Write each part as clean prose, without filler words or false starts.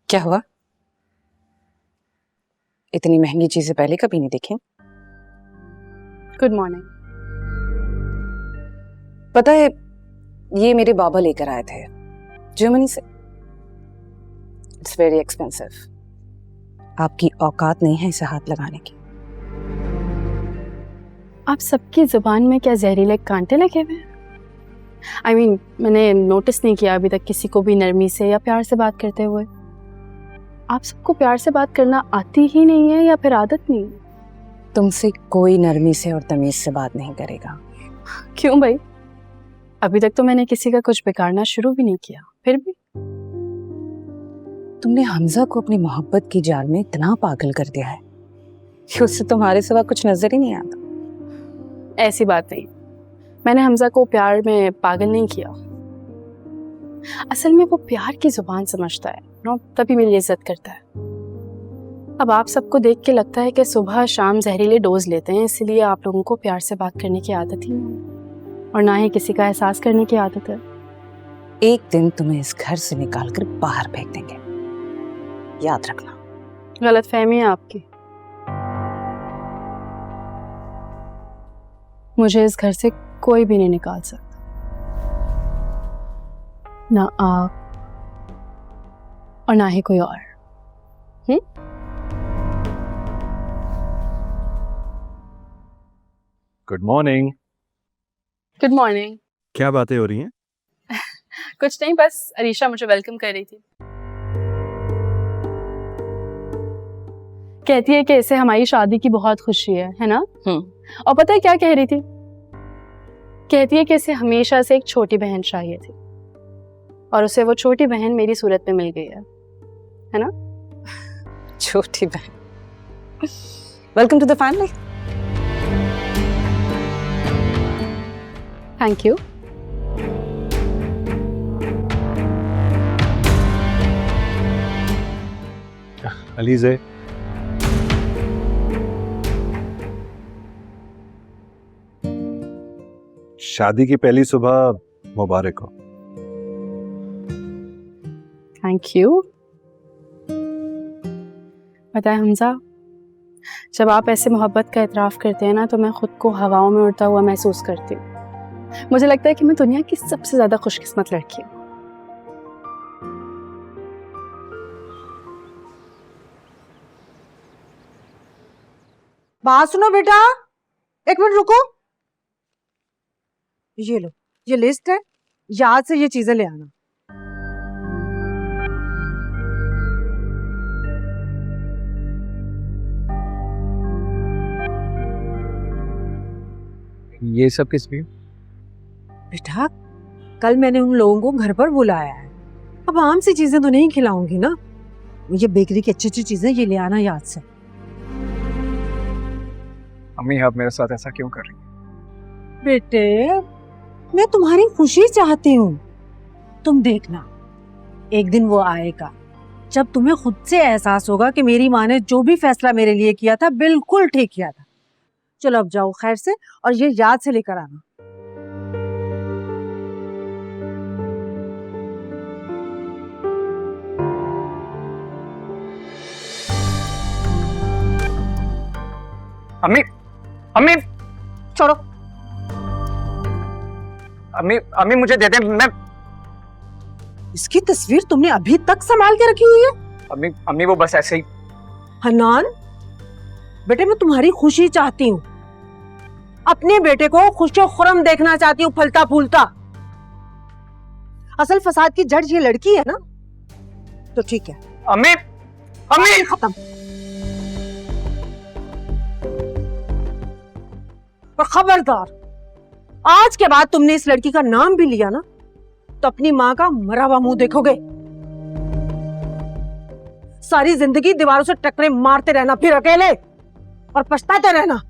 क्या हुआ? इतनी महंगी चीजें पहले कभी नहीं देखी। Good morning. पता है, ये मेरे बाबा लेकर आए थे जर्मनी से। It's very expensive. आपकी औकात नहीं है इसे हाथ लगाने की। आप सबकी जुबान में क्या जहरीले कांटे लगे हुए हैं? I mean, मैंने नोटिस नहीं किया अभी तक किसी को भी नरमी से या प्यार से बात करते हुए। आप सबको प्यार से बात करना आती ही नहीं है या फिर आदत नहीं है? तुमसे कोई नरमी से और तमीज से बात नहीं करेगा। क्यों भाई? अभी तक तो मैंने किसी का कुछ बिगाड़ना शुरू भी नहीं किया, फिर भी। तुमने हमजा को अपनी मोहब्बत की जाल में इतना पागल कर दिया है कि उससे तुम्हारे सिवा कुछ नजर ही नहीं आता। ऐसी बात नहीं, मैंने हमजा को प्यार में पागल नहीं किया। असल में वो प्यार की जुबान समझता है ना, तभी मेरी इज्जत करता है। अब आप सबको देख के लगता है कि सुबह शाम जहरीले डोज लेते हैं, इसलिए आप लोगों को प्यार से बात करने की आदत ही नहीं और ना ही किसी का एहसास करने की आदत है। एक दिन तुम्हें इस घर से निकालकर बाहर फेंक देंगे, याद रखना। गलतफहमी है आपकी। मुझे इस घर से कोई भी नहीं निकाल सकता, ना आप और ना ही कोई और। Good morning. Good morning. क्या बातें हो रही हैं? कुछ नहीं, बस अरीशा मुझे वेलकम कर रही थी। कहती है कि इसे हमारी शादी की बहुत खुशी है ना? और पता है क्या कह रही थी? कहती है कि इसे हमेशा से एक छोटी बहन चाहिए थी और उसे वो छोटी बहन मेरी सूरत में मिल गई है ना? छोटी बहन। Welcome to the family. Thank you. Alizeh, शादी की पहली सुबह मुबारक हो। Thank you. पता है हमजा, जब आप ऐसे मोहब्बत का इतराफ़ करते हैं ना, तो मैं खुद को हवाओं में उड़ता हुआ महसूस करती हूँ। मुझे लगता है कि मैं दुनिया की सबसे ज्यादा खुशकिस्मत लड़की हूँ। बात सुनो बेटा, एक मिनट रुको। ये लो, ये लिस्ट है, याद से ये चीजें ले आना। ये सब किस लिए? बेटा, कल मैंने उन लोगों को घर पर बुलाया है। अब आम सी चीजें तो नहीं खिलाऊंगी ना, ये बेकरी की अच्छी अच्छी चीजें ये ले आना याद से। अम्मी, आप मेरे साथ ऐसा क्यों कर रही हैं? बेटे, मैं तुम्हारी खुशी चाहती हूँ। तुम देखना, एक दिन वो आएगा जब तुम्हें खुद से एहसास होगा कि मेरी माँ ने जो भी फैसला मेरे लिए किया था बिल्कुल ठीक किया था। चलो अब जाओ खैर से, और ये याद से लेकर आना। अम्मी, अम्मी, छोड़ो। अम्मी, अम्मी मुझे दे दे। मैं इसकी तस्वीर तुमने अभी तक संभाल के रखी हुई है? अम्मी, अम्मी वो बस ऐसे ही हन्नान, बेटे मैं तुम्हारी खुशी चाहती हूँ, अपने बेटे को खुशो खुरम देखना चाहती हूँ, फलता फूलता। असल फसाद की जड़ ये लड़की है ना, तो ठीक है। अम्मी, अम्मी खत्म। और खबरदार, आज के बाद तुमने इस लड़की का नाम भी लिया ना, तो अपनी माँ का मरा हुआ मुंह देखोगे। सारी जिंदगी दीवारों से टकरे मारते रहना, फिर अकेले और पछताते रहना।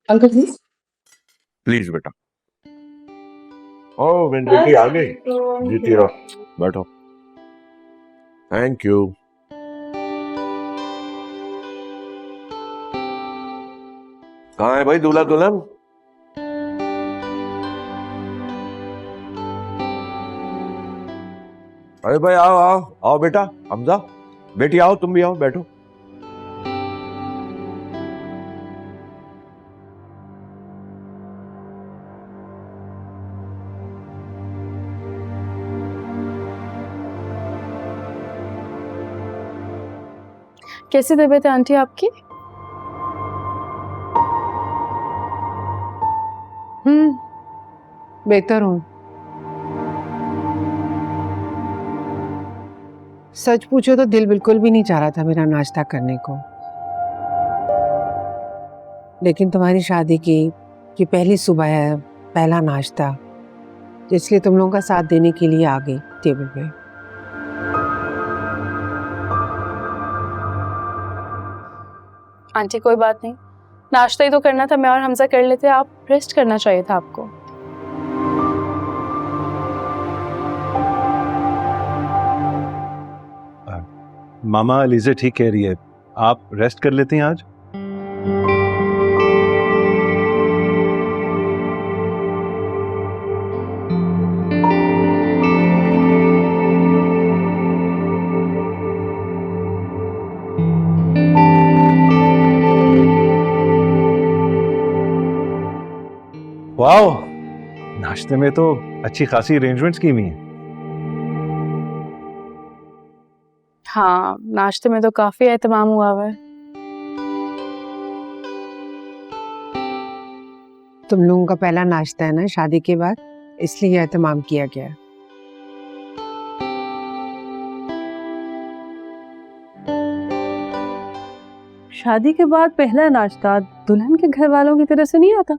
अंकल जी, प्लीज बेटा। ओ मेरी बेटी आ गई, जीती रहो, बैठो। Thank you. कहाँ है भाई दूल्हा दुल्हन? अरे भाई आओ आओ आओ बेटा, हमजा बेटी आओ, तुम भी आओ, बैठो। कैसी तबीयत है आंटी आपकी? बेहतर हूँ। सच पूछो तो दिल बिल्कुल भी नहीं चाह रहा था मेरा नाश्ता करने को, लेकिन तुम्हारी शादी की ये पहली सुबह है, पहला नाश्ता, इसलिए तुम लोगों का साथ देने के लिए आ गई टेबल पे। आंटी कोई बात नहीं, नाश्ता ही तो करना था, मैं और हमजा कर लेते, आप रेस्ट करना चाहिए था आपको। मामा अलीज़ा ठीक कह रही है, आप रेस्ट कर लेते हैं आज। वाओ, नाश्ते में तो अच्छी खासी अरेंजमेंट्स की हुई हैं। हाँ, नाश्ते में तो काफी एहतमाम हुआ हुआ है। तुम लोगों का पहला नाश्ता है ना शादी के बाद, इसलिए एहतमाम किया गया। शादी के बाद पहला नाश्ता दुल्हन के घर वालों की तरफ से नहीं आता।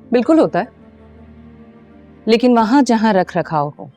बिल्कुल होता है, लेकिन वहां जहां रख रखाव हो,